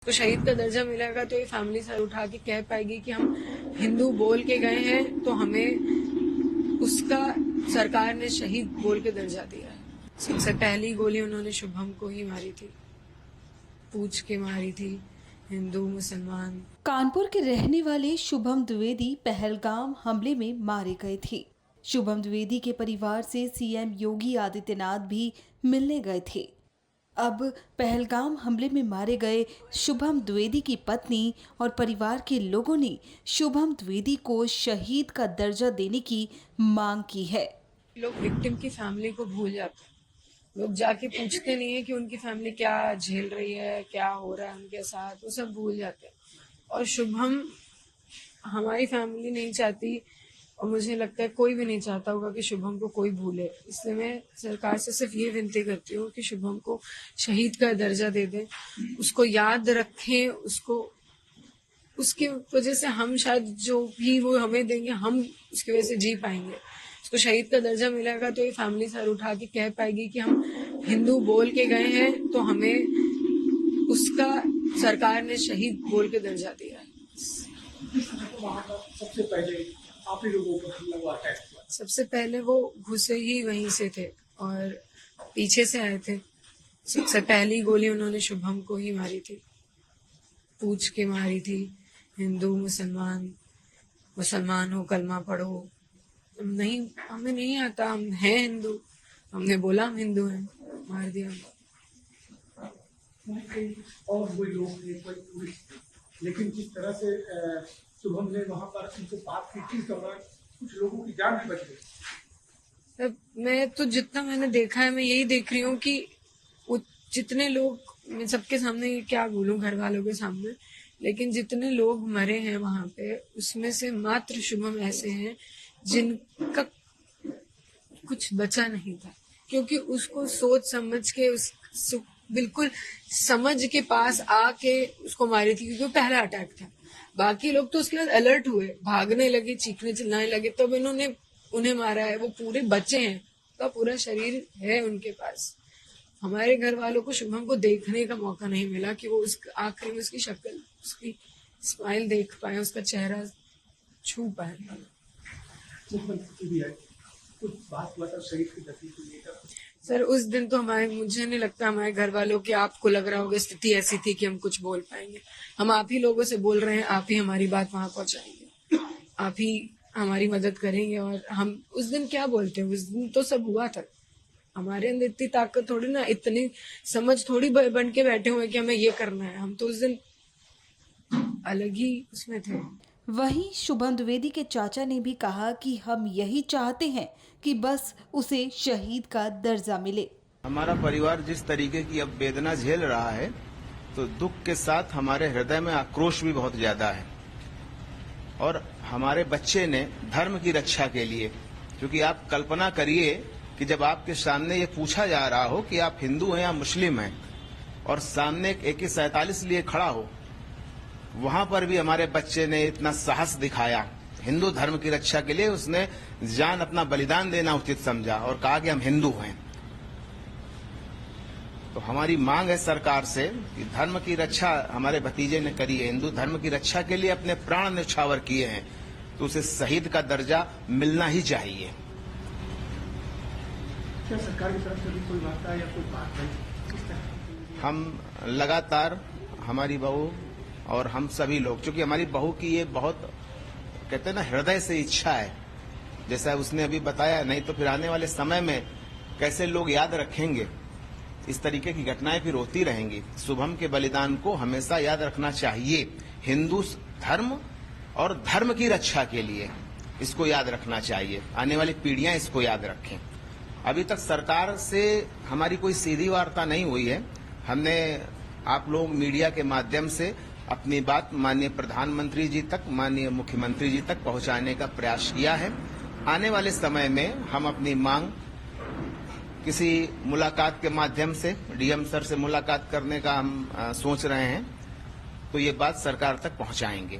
उसको शहीद का दर्जा मिलेगा तो ये फैमिली सर उठा के कह पाएगी कि हम हिंदू बोल के गए हैं तो हमें उसका सरकार ने शहीद बोल के दर्जा दिया है। सबसे पहली गोली उन्होंने शुभम को ही मारी थी, पूछ के मारी थी, हिंदू मुसलमान। कानपुर के रहने वाले शुभम द्विवेदी पहलगाम हमले में मारे गए थे। शुभम द्विवेदी के परिवार से सीएम योगी आदित्यनाथ भी मिलने गए थे। अब पहलगाम हमले में मारे गए शुभम द्विवेदी की पत्नी और परिवार के लोगों ने शुभम द्विवेदी को शहीद का दर्जा देने की मांग की है। लोग विक्टिम की फैमिली को भूल जाते हैं, लोग जाके पूछते नहीं है कि उनकी फैमिली क्या झेल रही है, क्या हो रहा है उनके साथ, वो सब भूल जाते हैं। और शुभम हमारी फैमिली नहीं चाहती और मुझे लगता है कोई भी नहीं चाहता होगा कि शुभम को कोई भूले। इसलिए मैं सरकार से सिर्फ ये विनती करती हूँ कि शुभम को शहीद का दर्जा दे दें, उसको याद रखें, उसको उसकी वजह से हम शायद जो भी वो हमें देंगे हम उसकी वजह से जी पाएंगे। उसको शहीद का दर्जा मिलेगा तो ये फैमिली सर उठा के कह पाएगी कि हम हिंदू बोल के गए हैं तो हमें उसका सरकार ने शहीद बोल के दर्जा दिया है। सबसे पहले आप ही लोगों पर हमला हुआ अटैक हुआ। सबसे पहले वो घुसे ही वहीं से थे और पीछे से आए थे। सबसे पहली गोली उन्होंने शुभम को ही मारी थी, पूछ के मारी थी, हिंदू मुसलमान, मुसलमान हो कलमा पढ़ो। नहीं, हमें नहीं आता, हम हैं हिंदू, हमने बोला हम हिंदू हैं, मार दिया। और वो लोग थे, कोई पुलिस थे, लेकिन जिस तरह से शुभम ने वहां पर उनसे बात की थी तो कुछ लोगों की जान भी बच गई। मैं तो जितना मैंने देखा है मैं यही देख रही हूँ कि जितने लोग, मैं सबके सामने क्या बोलूं, घर वालों के सामने, लेकिन जितने लोग मरे हैं वहां पे उसमें से मात्र शुभम ऐसे हैं जिनका कुछ बचा नहीं था, क्योंकि उसको सोच समझ के बिल्कुल समझ के पास आके उसको मारी थी, क्योंकि वो पहला अटैक था। बाकी लोग तो उसके बाद अलर्ट हुए, भागने लगे, चीखने चिल्लाने लगे, तब इन्होंने उन्हें मारा है। वो पूरे बच्चे हैं, उसका पूरा शरीर है उनके पास। हमारे घर वालों को शुभम को देखने का मौका नहीं मिला कि वो उस आखिरी में उसकी शक्ल, उसकी स्माइल देख पाए, उसका चेहरा छू पाए। कुछ बात हुआ था शहीद की गति को लेकर। सर उस दिन तो मुझे नहीं लगता हमारे घर वालों की, आपको लग रहा होगा स्थिति ऐसी थी कि हम कुछ बोल पाएंगे। हम आप ही लोगों से बोल रहे हैं, आप ही हमारी बात वहां पहुंचाएंगे, आप ही हमारी मदद करेंगे। और हम उस दिन क्या बोलते हैं, उस दिन तो सब हुआ था। हमारे अंदर इतनी ताकत थोड़ी ना, इतनी समझ थोड़ी बन के बैठे हुए कि हमें ये करना है। हम तो उस दिन अलग ही उसमें थे। वहीं शुभम द्विवेदी के चाचा ने भी कहा कि हम यही चाहते हैं कि बस उसे शहीद का दर्जा मिले। हमारा परिवार जिस तरीके की अब वेदना झेल रहा है तो दुख के साथ हमारे हृदय में आक्रोश भी बहुत ज्यादा है। और हमारे बच्चे ने धर्म की रक्षा के लिए, क्योंकि आप कल्पना करिए कि जब आपके सामने ये पूछा जा रहा हो कि आप हिंदू हैं या मुस्लिम हैं और सामने एक AK-47 लिए खड़ा हो, वहां पर भी हमारे बच्चे ने इतना साहस दिखाया। हिंदू धर्म की रक्षा के लिए उसने जान अपना बलिदान देना उचित समझा और कहा कि हम हिंदू हैं। तो हमारी मांग है सरकार से कि धर्म की रक्षा हमारे भतीजे ने करी है, हिंदू धर्म की रक्षा के लिए अपने प्राण न्यौछावर किए हैं, तो उसे शहीद का दर्जा मिलना ही चाहिए। क्या सरकार की तरफ से भी कोई वार्ता या कोई बात नहीं? हम लगातार, हमारी बहू और हम सभी लोग, क्योंकि हमारी बहू की ये बहुत, कहते हैं ना, हृदय से इच्छा है, जैसा उसने अभी बताया, नहीं तो फिर आने वाले समय में कैसे लोग याद रखेंगे। इस तरीके की घटनाएं फिर होती रहेंगी। शुभम के बलिदान को हमेशा याद रखना चाहिए। हिंदू धर्म और धर्म की रक्षा के लिए इसको याद रखना चाहिए। आने वाली पीढ़ियां इसको याद रखें। अभी तक सरकार से हमारी कोई सीधी वार्ता नहीं हुई है। हमने आप लोग मीडिया के माध्यम से अपनी बात माननीय प्रधानमंत्री जी तक, माननीय मुख्यमंत्री जी तक पहुंचाने का प्रयास किया है। आने वाले समय में हम अपनी मांग किसी मुलाकात के माध्यम से, डीएम सर से मुलाकात करने का हम सोच रहे हैं, तो ये बात सरकार तक पहुंचाएंगे।